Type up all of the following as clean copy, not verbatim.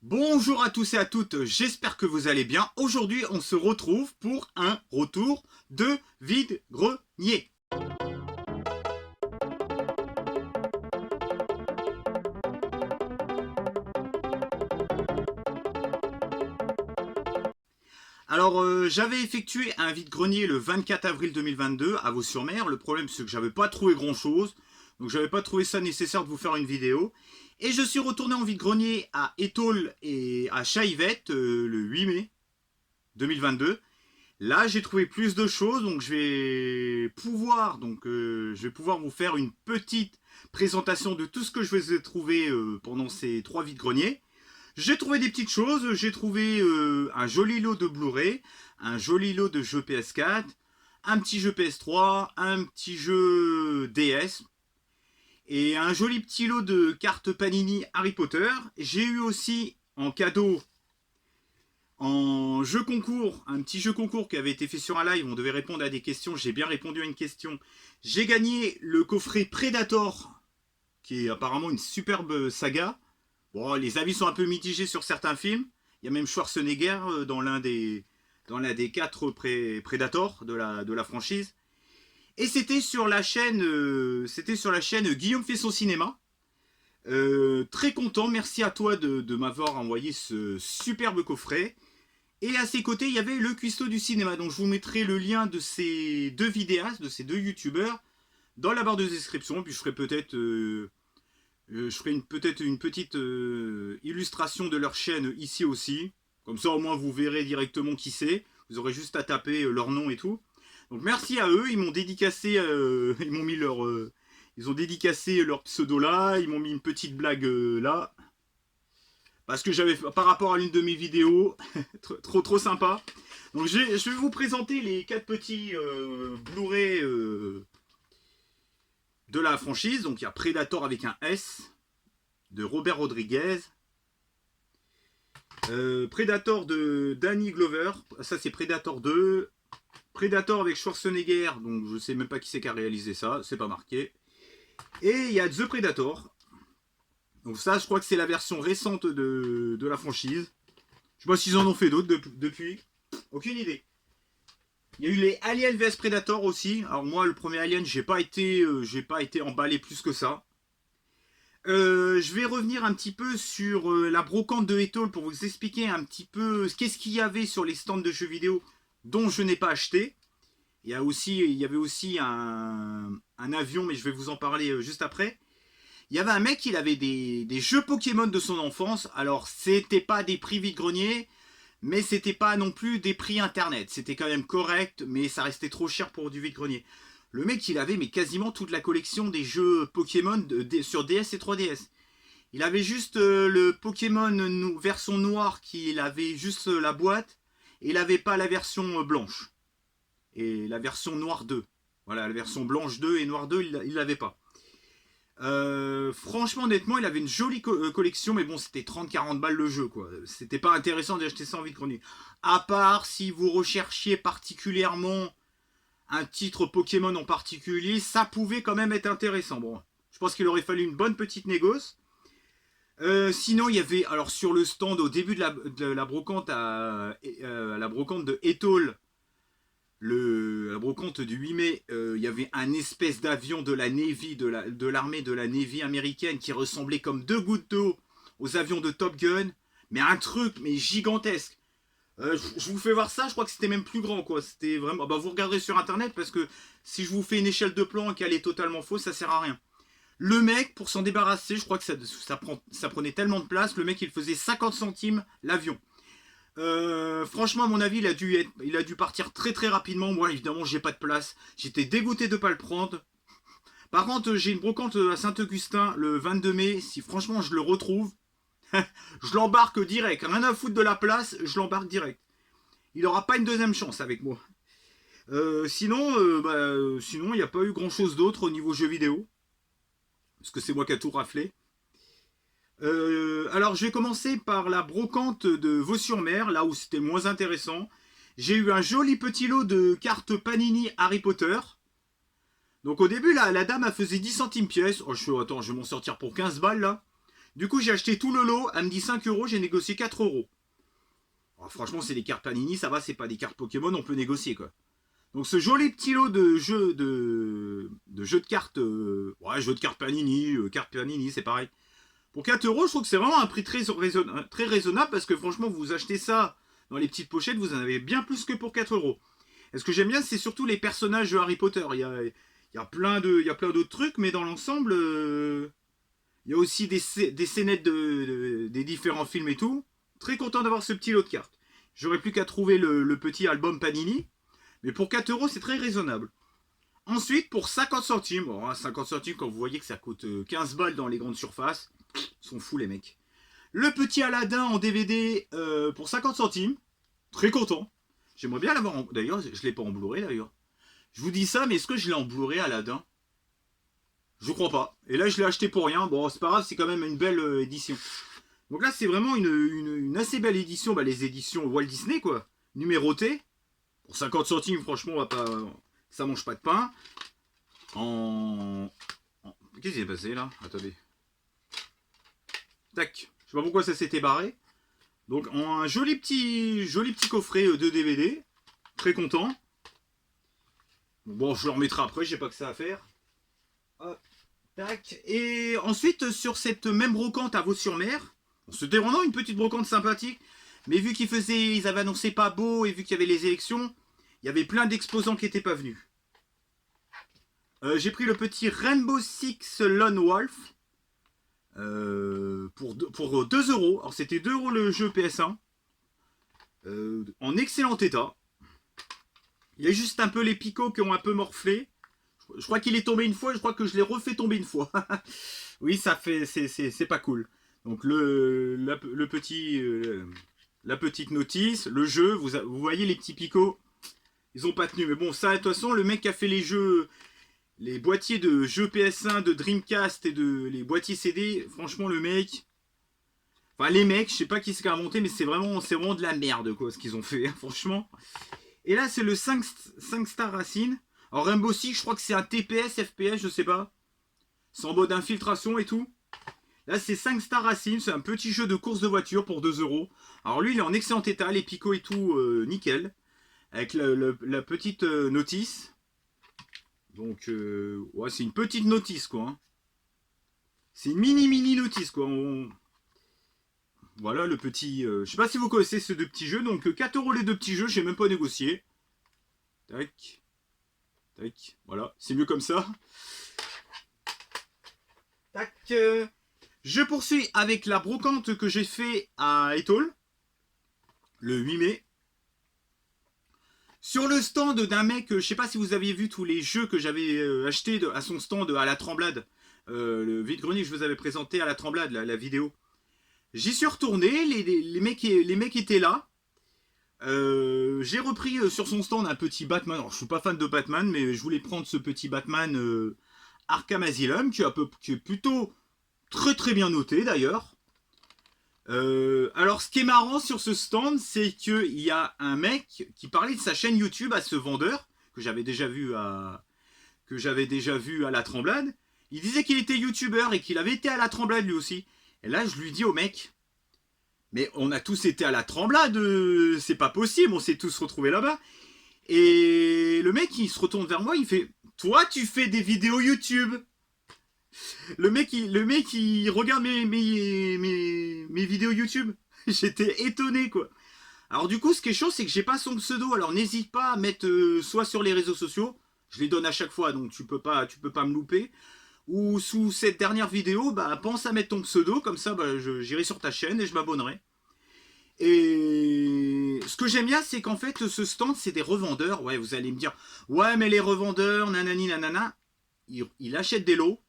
Bonjour à tous et à toutes, j'espère que vous allez bien. Aujourd'hui, on se retrouve pour un retour de vide-grenier. Alors, j'avais effectué un vide-grenier le 24 avril 2022 à Vaux-sur-Mer. Le problème, c'est que j'avais pas trouvé grand-chose. Donc, j'avais pas trouvé ça nécessaire de vous faire une vidéo. Et je suis retourné en vide-grenier à Étaules et à Chaillevette le 8 mai 2022. Là, j'ai trouvé plus de choses, donc je vais pouvoir vous faire une petite présentation de tout ce que je vous ai trouvé pendant ces 3 vides-greniers. J'ai trouvé des petites choses, j'ai trouvé un joli lot de Blu-ray, un joli lot de jeux PS4, un petit jeu PS3, un petit jeu DS et un joli petit lot de cartes Panini Harry Potter. J'ai eu aussi en cadeau en jeu concours, un petit jeu concours qui avait été fait sur un live, on devait répondre à des questions, j'ai bien répondu à une question. J'ai gagné le coffret Predator, qui est apparemment une superbe saga. Bon, les avis sont un peu mitigés sur certains films. Il y a même Schwarzenegger dans l'un des 4 Predator de la franchise. Et c'était sur la chaîne Guillaume fait son cinéma. Très content, merci à toi de m'avoir envoyé ce superbe coffret. Et à ses côtés, il y avait le cuistot du cinéma. Donc je vous mettrai le lien de ces deux vidéastes, de ces deux youtubeurs, dans la barre de description. Puis je ferai peut-être une petite illustration de leur chaîne ici aussi. Comme ça, au moins, vous verrez directement qui c'est. Vous aurez juste à taper leur nom et tout. Donc merci à eux. Ils m'ont dédicacé, ils ont dédicacé leur pseudo là. Ils m'ont mis une petite blague là. Parce que j'avais, par rapport à l'une de mes vidéos, trop sympa. Donc je vais vous présenter les 4 petits Blu-ray de la franchise. Donc il y a Predator avec un S, de Robert Rodriguez. Predator de Danny Glover, ça c'est Predator 2. Predator avec Schwarzenegger, donc je sais même pas qui c'est qui a réalisé ça, c'est pas marqué. Et il y a The Predator. Donc ça, je crois que c'est la version récente de la franchise. Je sais pas s'ils en ont fait d'autres depuis. Aucune idée. Il y a eu les Alien vs Predator aussi. Alors moi, le premier Alien, j'ai pas été emballé plus que ça. Je vais revenir un petit peu sur la brocante de Étaules pour vous expliquer un petit peu qu'est-ce qu'il y avait sur les stands de jeux vidéo dont je n'ai pas acheté. Il y avait aussi un avion, mais je vais vous en parler juste après. Il y avait un mec, il avait des jeux Pokémon de son enfance. Alors, c'était pas des prix vide-grenier, mais c'était pas non plus des prix internet. C'était quand même correct, mais ça restait trop cher pour du vide-grenier. Le mec, il avait mais quasiment toute la collection des jeux Pokémon sur DS et 3DS. Il avait juste le Pokémon version noire, qu'il avait juste la boîte, et il avait pas la version blanche. Et la version noire 2. Voilà, la version blanche 2 et noire 2, il l'avait pas. Franchement, honnêtement, il avait une jolie collection, mais bon, c'était 30-40 balles le jeu, quoi. C'était pas intéressant d'acheter ça en vide-grenier. À part si vous recherchiez particulièrement un titre Pokémon en particulier, ça pouvait quand même être intéressant. Bon, je pense qu'il aurait fallu une bonne petite négoce. Sinon, il y avait, alors sur le stand au début de la brocante la brocante de Étaules, la brocante du 8 mai, il y avait un espèce d'avion de la Navy, de l'armée de la Navy américaine qui ressemblait comme 2 gouttes d'eau aux avions de Top Gun, mais un truc mais gigantesque. Je vous fais voir ça, je crois que c'était même plus grand, quoi. C'était vraiment. Bah, vous regarderez sur internet parce que si je vous fais une échelle de plan et qu'elle est totalement fausse, ça sert à rien. Le mec, pour s'en débarrasser, je crois que ça prenait tellement de place, le mec il faisait 50 centimes l'avion. Franchement, à mon avis, il a dû partir très rapidement. Moi, évidemment, j'ai pas de place. J'étais dégoûté de pas le prendre. Par contre, j'ai une brocante à Saint-Augustin le 22 mai. Si franchement je le retrouve, je l'embarque direct. Rien à foutre de la place, je l'embarque direct. Il n'aura pas une deuxième chance avec moi. Sinon, il n'y a pas eu grand chose d'autre au niveau jeux vidéo. Parce que c'est moi qui a tout raflé. Alors je vais commencer par la brocante de Vaux-sur-Mer, là où c'était moins intéressant. J'ai eu un joli petit lot de cartes Panini Harry Potter. Donc au début, la dame a faisait 10 centimes pièce. Oh, attends, je vais m'en sortir pour 15 balles là. Du coup, j'ai acheté tout le lot. Elle me dit 5 euros, j'ai négocié 4 euros. Alors, franchement, c'est des cartes Panini, ça va, c'est pas des cartes Pokémon, on peut négocier quoi. Donc ce joli petit lot de jeux de cartes, ouais, jeux de cartes Panini, cartes Panini, c'est pareil. Pour 4 euros, je trouve que c'est vraiment un prix très raisonnable parce que franchement, vous achetez ça dans les petites pochettes, vous en avez bien plus que pour 4 euros. Et ce que j'aime bien, c'est surtout les personnages de Harry Potter. Il y a plein d'autres trucs, mais dans l'ensemble, il y a aussi des scénettes des différents films et tout. Très content d'avoir ce petit lot de cartes. J'aurais plus qu'à trouver le petit album Panini. Mais pour 4 euros, c'est très raisonnable. Ensuite, pour 50 centimes, bon, 50 centimes, quand vous voyez que ça coûte 15 balles dans les grandes surfaces, ils sont fous les mecs. Le petit Aladdin en DVD pour 50 centimes. Très content. J'aimerais bien l'avoir en... D'ailleurs, je ne l'ai pas en Blu-ray d'ailleurs. Je vous dis ça, mais est-ce que je l'ai en Blu-ray Aladdin? Je crois pas. Et là, je l'ai acheté pour rien. Bon, c'est pas grave, c'est quand même une belle édition. Donc là, c'est vraiment une assez belle édition. Bah, les éditions Walt Disney, quoi. Numérotées. Pour 50 centimes, franchement, on va pas... ça mange pas de pain. Qu'est-ce qui s'est passé là? Attendez. Tac. Je sais pas pourquoi ça s'était barré. Donc en un joli petit coffret de DVD. Très content. Bon, je le remettrai après, j'ai pas que ça à faire. Hop. Tac. Et ensuite, sur cette même brocante à Vaux-sur-Mer, c'était vraiment une petite brocante sympathique. Mais vu ils avaient annoncé pas beau et vu qu'il y avait les élections, il y avait plein d'exposants qui n'étaient pas venus. J'ai pris le petit Rainbow Six Lone Wolf pour 2 euros. Alors c'était 2 euros le jeu PS1. En excellent état. Il y a juste un peu les picots qui ont un peu morflé. Je crois qu'il est tombé une fois, je crois que je l'ai refait tomber une fois. Oui, ça fait, c'est pas cool. Donc la petite notice, le jeu, vous voyez les petits picots, ils ont pas tenu. Mais bon, ça, de toute façon, le mec qui a fait les jeux, les boîtiers de jeux PS1, de Dreamcast et les boîtiers CD, franchement, le mec, enfin les mecs, je sais pas qui c'est qui a monté, mais c'est vraiment de la merde quoi, ce qu'ils ont fait, hein, franchement. Et là, c'est le 5 Star Racine. Alors Rainbow Six, je crois que c'est un TPS, FPS, je sais pas. C'est en mode infiltration et tout. Là, c'est 5 Star Racine, c'est un petit jeu de course de voiture pour 2 euros. Alors lui, il est en excellent état, les picots et tout, nickel. Avec la petite notice. Donc, ouais, c'est une petite notice, quoi. Hein. C'est une mini notice, quoi. Voilà, le petit... je sais pas si vous connaissez ces deux petits jeux. Donc, 4 euros les deux petits jeux, j'ai même pas négocié. Tac. Tac. Voilà, c'est mieux comme ça. Tac. Je poursuis avec la brocante que j'ai fait à Étole. Le 8 mai. Sur le stand d'un mec, je sais pas si vous aviez vu tous les jeux que j'avais achetés à son stand à la Tremblade. Le vide-grenier que je vous avais présenté à la Tremblade, la vidéo. J'y suis retourné, les mecs étaient là. J'ai repris sur son stand un petit Batman. Alors, je suis pas fan de Batman, mais je voulais prendre ce petit Batman Arkham Asylum, qui est plutôt très bien noté d'ailleurs. Alors ce qui est marrant sur ce stand, c'est qu'il y a un mec qui parlait de sa chaîne YouTube à ce vendeur, que j'avais déjà vu à la Tremblade. Il disait qu'il était youtubeur et qu'il avait été à la Tremblade lui aussi. Et là je lui dis au mec, mais on a tous été à la Tremblade, c'est pas possible, on s'est tous retrouvés là-bas. Et le mec il se retourne vers moi, il fait, toi tu fais des vidéos YouTube. Le mec, il regarde mes vidéos YouTube. J'étais étonné, quoi. Alors du coup, ce qui est chaud, c'est que j'ai pas son pseudo. Alors n'hésite pas à mettre soit sur les réseaux sociaux. Je les donne à chaque fois, donc tu peux pas me louper. Ou sous cette dernière vidéo, bah pense à mettre ton pseudo, comme ça, bah, j'irai sur ta chaîne et je m'abonnerai. Et ce que j'aime bien, c'est qu'en fait, ce stand, c'est des revendeurs. Ouais, vous allez me dire, ouais, mais les revendeurs, nanani, nanana, il achète des lots.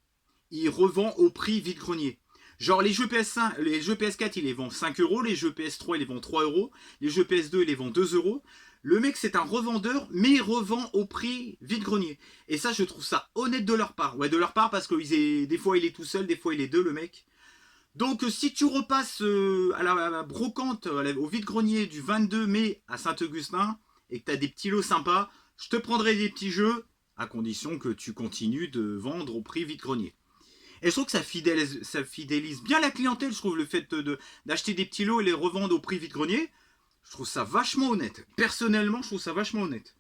Il revend au prix vide-grenier. Genre les jeux PS5, les jeux PS4, il les vend 5 euros, les jeux PS3, il les vend 3 euros, les jeux PS2, il les vend 2 euros. Le mec, c'est un revendeur, mais il revend au prix vide-grenier. Et ça, je trouve ça honnête de leur part. Ouais, de leur part, parce que des fois, il est tout seul, des fois, il est deux, le mec. Donc, si tu repasses à la brocante, au vide-grenier du 22 mai à Saint-Augustin, et que tu as des petits lots sympas, je te prendrai des petits jeux, à condition que tu continues de vendre au prix vide-grenier. Et je trouve que ça fidélise bien la clientèle, je trouve, le fait d'acheter des petits lots et les revendre au prix vide-grenier. Je trouve ça vachement honnête. Personnellement, je trouve ça vachement honnête.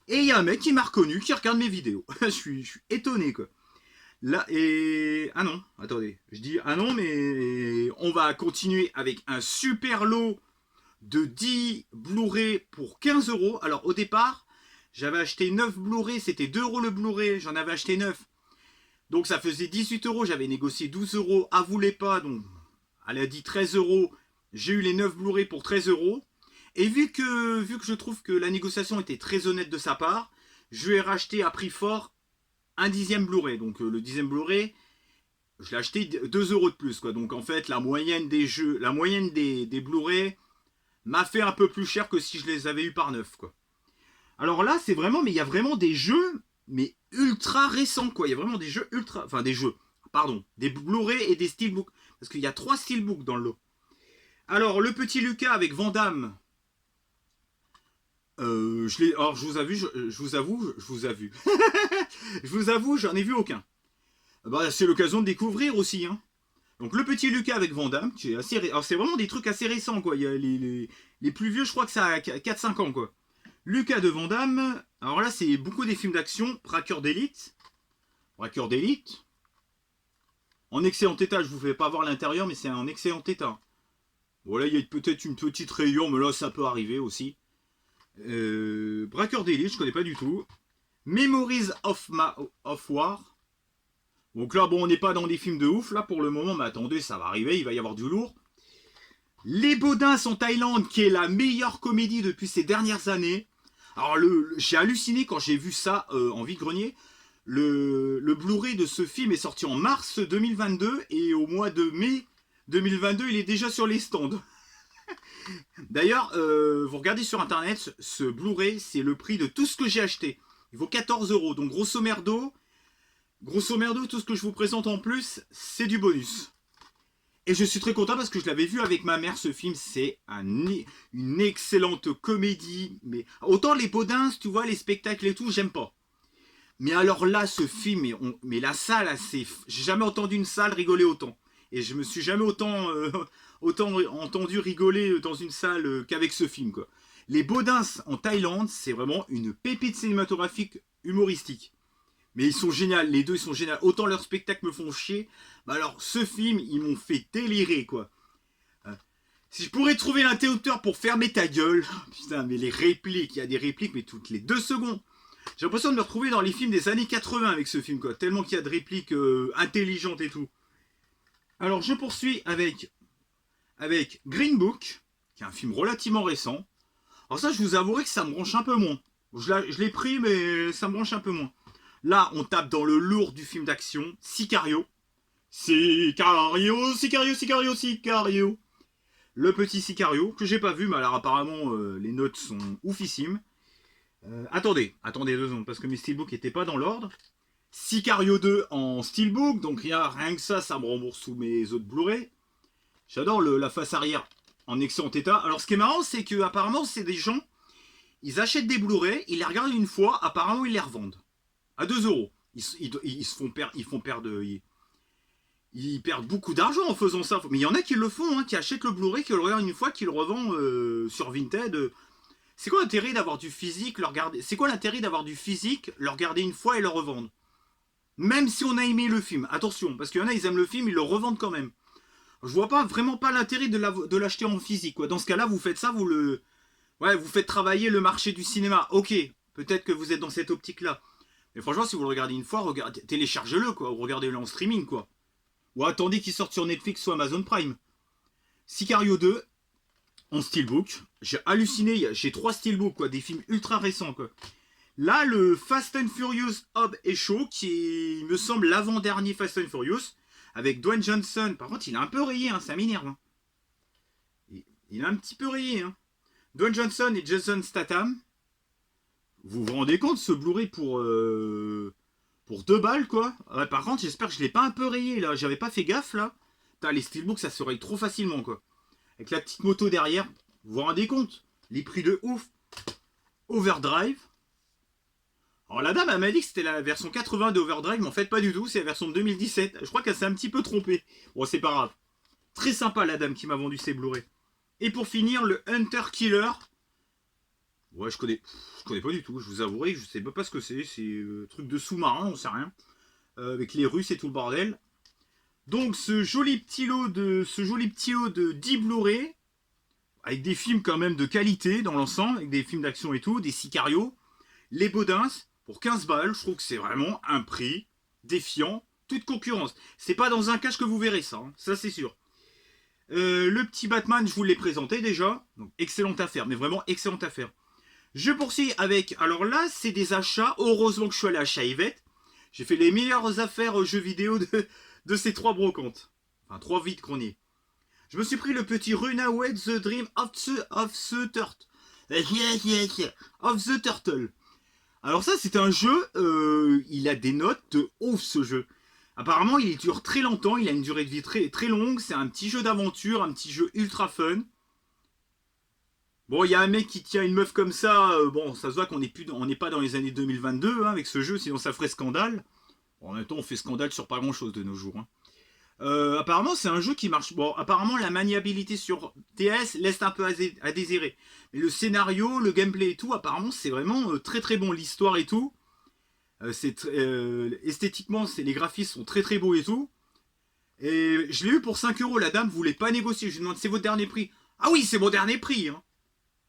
Et il y a un mec qui m'a reconnu, qui regarde mes vidéos. je suis étonné, quoi. Là, et... Ah non, attendez. Je dis ah non, mais on va continuer avec un super lot de 10 Blu-ray pour 15 euros. Alors, au départ, j'avais acheté 9 Blu-ray, c'était 2 euros le Blu-ray. J'en avais acheté 9. Donc, ça faisait 18 euros. J'avais négocié 12 euros. Elle voulait pas, donc elle a dit 13 euros. J'ai eu les 9 Blu-ray pour 13 euros. Et vu que je trouve que la négociation était très honnête de sa part, je lui ai racheté à prix fort un 10e Blu-ray. Donc le 10e Blu-ray, je l'ai acheté 2 euros de plus, quoi. Donc en fait, la moyenne des jeux, la moyenne des Blu-ray m'a fait un peu plus cher que si je les avais eu par 9, quoi. Alors là, c'est vraiment, mais il y a vraiment des jeux, mais ultra récents, quoi. Il y a vraiment des jeux ultra, enfin des jeux, pardon, des Blu-ray et des Steelbooks. Parce qu'il y a 3 Steelbooks dans le lot. Alors, le petit Lucas avec Van Damme. Alors, je vous avoue, j'en ai vu aucun. Bah, c'est l'occasion de découvrir aussi, hein. Donc, le petit Lucas avec Van Damme, qui est assez. Alors, c'est vraiment des trucs assez récents, quoi. Il y a les plus vieux, je crois que ça a 4-5 ans, quoi. Lucas de Van Damme. Alors là, c'est beaucoup des films d'action. Braqueur d'élite. Braqueur d'élite. En excellent état, je vous fais pas voir l'intérieur, mais c'est en excellent état. Voilà, il y a peut-être une petite rayure, mais là, ça peut arriver aussi. Braqueur d'élite, je connais pas du tout. Memories of War. Donc là, bon, on n'est pas dans des films de ouf, là, pour le moment, mais attendez, ça va arriver, il va y avoir du lourd. Les Baudins en Thaïlande, qui est la meilleure comédie depuis ces dernières années. Alors, j'ai halluciné quand j'ai vu ça en vide-grenier. Le Blu-ray de ce film est sorti en mars 2022, et au mois de mai 2022, il est déjà sur les stands. D'ailleurs, vous regardez sur internet, ce Blu-ray, c'est le prix de tout ce que j'ai acheté. Il vaut 14 euros. Donc grosso merdo, tout ce que je vous présente en plus, c'est du bonus. Et je suis très content parce que je l'avais vu avec ma mère, ce film. C'est une excellente comédie. Mais autant les Baudins, tu vois, les spectacles et tout, j'aime pas. Mais alors là, ce film, mais la salle, j'ai jamais entendu une salle rigoler autant. Et je me suis jamais autant entendu rigoler dans une salle qu'avec ce film, quoi. Les Baudins en Thaïlande, c'est vraiment une pépite cinématographique humoristique. Mais ils sont géniaux, les deux ils sont géniaux. Autant leurs spectacles me font chier, bah alors ce film, ils m'ont fait délirer, quoi. Si je pourrais trouver l'interrupteur pour fermer ta gueule, putain, mais les répliques, il y a des répliques, mais toutes les 2 secondes. J'ai l'impression de me retrouver dans les films des années 80 avec ce film, quoi. Tellement qu'il y a de répliques intelligentes et tout. Alors je poursuis avec Green Book, qui est un film relativement récent. Alors ça, je vous avouerai que ça me branche un peu moins. Je l'ai pris, mais ça me branche un peu moins. Là, on tape dans le lourd du film d'action, Sicario. Sicario. Le petit Sicario, que j'ai pas vu, mais alors apparemment, les notes sont oufissimes. Attendez 2 secondes, parce que mes steelbooks n'étaient pas dans l'ordre. Sicario 2 en steelbook, donc rien que ça me rembourse sous mes autres Blu-ray. J'adore la face arrière en excellent état. Alors ce qui est marrant, c'est que apparemment c'est des gens, ils achètent des Blu-ray, ils les regardent une fois, apparemment ils les revendent à 2 euros. Ils perdent beaucoup d'argent en faisant ça. Mais il y en a qui le font, hein, qui achètent le Blu-ray, qui le regardent une fois, qui le revendent sur Vinted. C'est quoi l'intérêt d'avoir du physique, le regarder? C'est quoi l'intérêt d'avoir du physique, le regarder une fois et le revendre? Même si on a aimé le film, attention, parce qu'il y en a, ils aiment le film, ils le revendent quand même. Je vois vraiment pas l'intérêt de l'acheter en physique, quoi. Dans ce cas-là, vous faites ça, vous faites travailler le marché du cinéma. Ok, peut-être que vous êtes dans cette optique-là. Mais franchement, si vous le regardez une fois, téléchargez-le, quoi, ou regardez-le en streaming, quoi. Ou attendez qu'il sorte sur Netflix ou Amazon Prime. Sicario 2, en steelbook. J'ai halluciné, j'ai 3 steelbooks, quoi, des films ultra récents, quoi. Là, le Fast and Furious Hobbs et Shaw, qui est, il me semble, l'avant-dernier Fast and Furious, avec Dwayne Johnson. Par contre, il a un peu rayé, hein, ça m'énerve. Hein. Il a un petit peu rayé. Hein. Dwayne Johnson et Jason Statham. Vous vous rendez compte, ce Blu-ray pour 2 balles, quoi. Ouais, par contre, j'espère que je l'ai pas un peu rayé, là. J'avais pas fait gaffe, là. Putain, les steelbooks, ça se raye trop facilement, quoi. Avec la petite moto derrière. Vous vous rendez compte? Les prix de ouf. Overdrive. Alors la dame, elle m'a dit que c'était la version 80 d'Overdrive, mais en fait pas du tout, c'est la version de 2017. Je crois qu'elle s'est un petit peu trompée. Bon, c'est pas grave. Très sympa la dame qui m'a vendu ses Blu-ray. Et pour finir, le Hunter Killer. Ouais, je connais pas du tout, je vous avouerai, je sais pas ce que c'est. C'est truc de sous-marin, on sait rien. Avec les Russes et tout le bordel. Donc ce joli petit lot de 10 Blu-ray, avec des films quand même de qualité dans l'ensemble, avec des films d'action et tout, des sicarios, les Baudins, pour 15 balles, je trouve que c'est vraiment un prix défiant toute concurrence. C'est pas dans un cache que vous verrez ça, hein, ça c'est sûr. Le petit Batman, je vous l'ai présenté déjà, donc excellente affaire, mais vraiment excellente affaire. Je poursuis avec, alors là c'est des achats, heureusement que je suis allé à Yvette. J'ai fait les meilleures affaires jeux vidéo de ces 3 brocantes. Enfin, 3 vides greniers. Je me suis pris le petit Runaway The Dream of the Turtle. Of the Turtle. Alors ça, c'est un jeu, il a des notes de ouf ce jeu. Apparemment, il dure très longtemps, il a une durée de vie très, très longue. C'est un petit jeu d'aventure, un petit jeu ultra fun. Bon, il y a un mec qui tient une meuf comme ça. Bon, ça se voit qu'on n'est pas dans les années 2022 hein, avec ce jeu, sinon ça ferait scandale. Bon, en même temps, on fait scandale sur pas grand chose de nos jours. Hein. Apparemment, c'est un jeu qui marche. Bon, apparemment, la maniabilité sur DS laisse un peu à désirer. Mais le scénario, le gameplay et tout, apparemment, c'est vraiment très très bon. L'histoire et tout. Esthétiquement, les graphismes sont très très beaux et tout. Et je l'ai eu pour 5 euros. La dame voulait pas négocier. Je lui demande, c'est votre dernier prix? Ah oui, c'est mon dernier prix. Hein.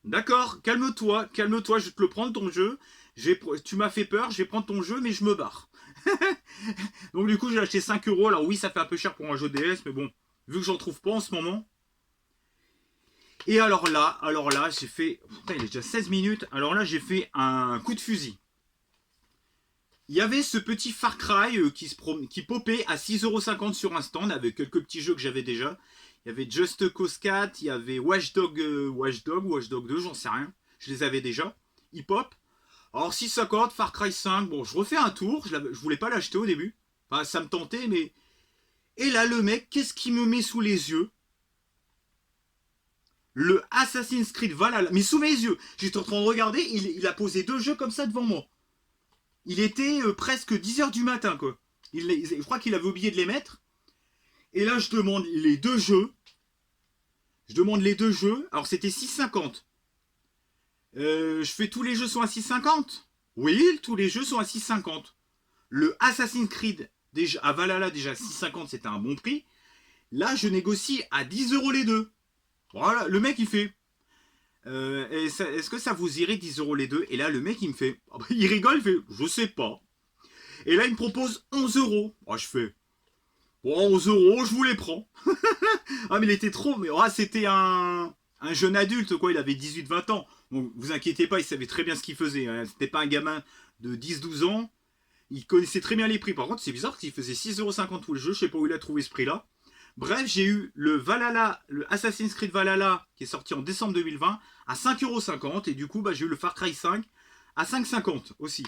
D'accord, calme-toi, calme-toi, je vais te le prendre ton jeu. Tu m'as fait peur, je vais prendre ton jeu, mais je me barre. Donc du coup, j'ai acheté 5 euros. Alors oui, ça fait un peu cher pour un jeu DS, mais bon, vu que j'en trouve pas en ce moment. Et alors là, j'ai fait... Putain, il est déjà 16 minutes. Alors là, j'ai fait un coup de fusil. Il y avait ce petit Far Cry qui popait à 6,50€ sur un stand avec quelques petits jeux que j'avais déjà. Il y avait Just Cause 4, il y avait Watch Dog 2, j'en sais rien. Je les avais déjà. Ils pop. Alors 6,50, Far Cry 5, bon, je refais un tour. Je voulais pas l'acheter au début. Enfin, ça me tentait, mais... Et là, le mec, qu'est-ce qu'il me met sous les yeux? Le Assassin's Creed Valhalla. Mais sous mes yeux. J'étais en train de regarder, il a posé 2 jeux comme ça devant moi. Il était presque 10h du matin, quoi. Je crois qu'il avait oublié de les mettre. Et là, je demande les 2 jeux. Alors, c'était 6,50. Je fais tous les jeux sont à 6,50. Oui, tous les jeux sont à 6,50. Le Assassin's Creed déjà, à Valhalla, déjà 6,50, c'était un bon prix. Là, je négocie à 10€ les deux. Voilà, le mec, il fait... Est-ce que ça vous irait 10€ les deux? Et là, le mec, il me fait... Il rigole, il fait... Je sais pas. Et là, il me propose 11€. Oh, je fais... Bon, 11€, je vous les prends. Ah, mais il était trop... Mais c'était un jeune adulte, quoi. Il avait 18-20 ans. Donc, vous inquiétez pas, il savait très bien ce qu'il faisait. Hein. C'était pas un gamin de 10-12 ans. Il connaissait très bien les prix. Par contre, c'est bizarre qu'il faisait 6,50€ tout le jeu. Je sais pas où il a trouvé ce prix-là. Bref, j'ai eu le Valhalla, le Assassin's Creed Valhalla, qui est sorti en décembre 2020, à 5,50€. Et du coup, j'ai eu le Far Cry 5 à 5,50€ aussi.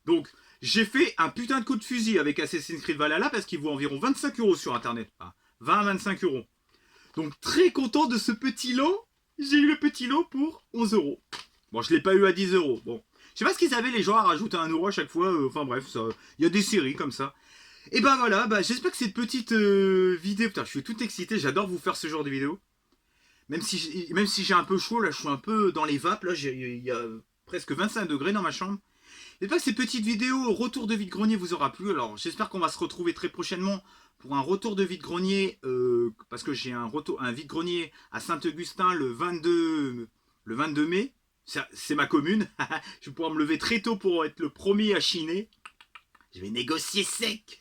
Donc, j'ai fait un putain de coup de fusil avec Assassin's Creed Valhalla parce qu'il vaut environ 25€ sur Internet. Enfin, 20 à 25€. Donc, très content de ce petit lot. J'ai eu le petit lot pour 11€. Bon, je ne l'ai pas eu à 10€. Bon. Je sais pas ce qu'ils avaient les gens à rajouter 1€ à chaque fois. Enfin bref, il y a des séries comme ça. Et ben voilà, j'espère que cette petite vidéo... Putain, je suis tout excité, j'adore vous faire ce genre de vidéo. Même si j'ai un peu chaud, là, je suis un peu dans les vapes. Là, il y a presque 25 degrés dans ma chambre. J'espère que cette petite vidéo retour de vide-grenier vous aura plu. Alors, j'espère qu'on va se retrouver très prochainement pour un retour de vide-grenier. Parce que j'ai un vide-grenier à Saint-Augustin le 22 mai. C'est ma commune. Je vais pouvoir me lever très tôt pour être le premier à chiner. Je vais négocier sec.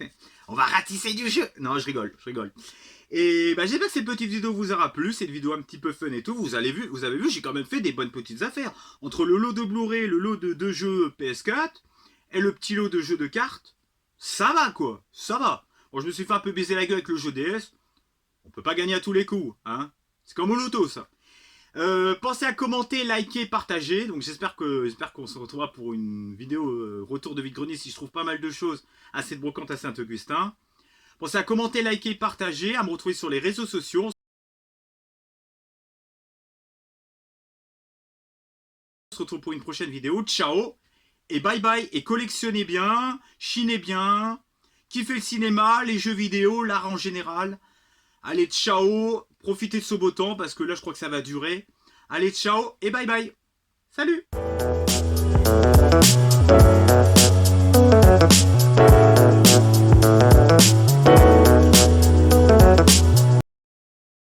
On va ratisser du jeu. Non, je rigole. Et j'espère que cette petite vidéo vous aura plu. Cette vidéo un petit peu fun et tout. Vous avez vu, j'ai quand même fait des bonnes petites affaires. Entre le lot de Blu-ray, le lot de 2 jeux PS4 et le petit lot de jeux de cartes. Ça va quoi. Ça va. Bon, je me suis fait un peu baiser la gueule avec le jeu DS. On peut pas gagner à tous les coups. Hein. C'est comme au loto ça. Pensez à commenter, liker, partager. Donc j'espère qu'on se retrouvera pour une vidéo retour de vide-grenier si je trouve pas mal de choses à cette brocante à Saint-Augustin. Pensez à commenter, liker, partager, à me retrouver sur les réseaux sociaux. On se retrouve pour une prochaine vidéo. Ciao et bye bye. Et collectionnez bien, chinez bien, kiffez le cinéma, les jeux vidéo, l'art en général. Allez, ciao, profitez de ce beau temps parce que là je crois que ça va durer. Allez, ciao et bye bye. Salut!